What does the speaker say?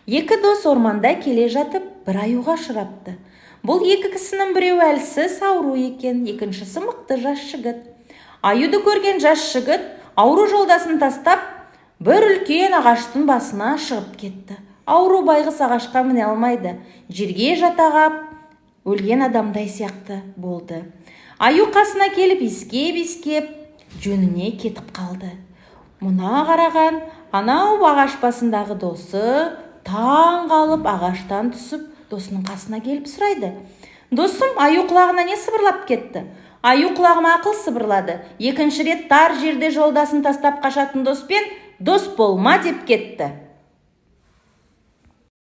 Екі дос орманда келе жатып, бір аюға ұшырапты. Бұл екі кісінің біреуі әлсіз ауру екен, екіншісі мықты жас жігіт. Аюды көрген жас жігіт ауру жолдасын тастап, бір үлкен ағаштың басына шығып кетті. Ауру байғұс ағашқа міне алмайды, жерге жатағап, өлген адамдай сияқты болды. Аю қасына келіп иіскеп, жөніне кетіп қалды. Мұна қараған анау ағаш басындағы досы таң қалып ағаштан түсіп, досының қасына келіп сұрайды: «Досым, аю құлағына не сыбырлап кетті?» «Аю құлағыма ақыл сыбырлады. Екінші рет тар жерде жолдасын тастап қашатын доспен дос болма» деп кетті.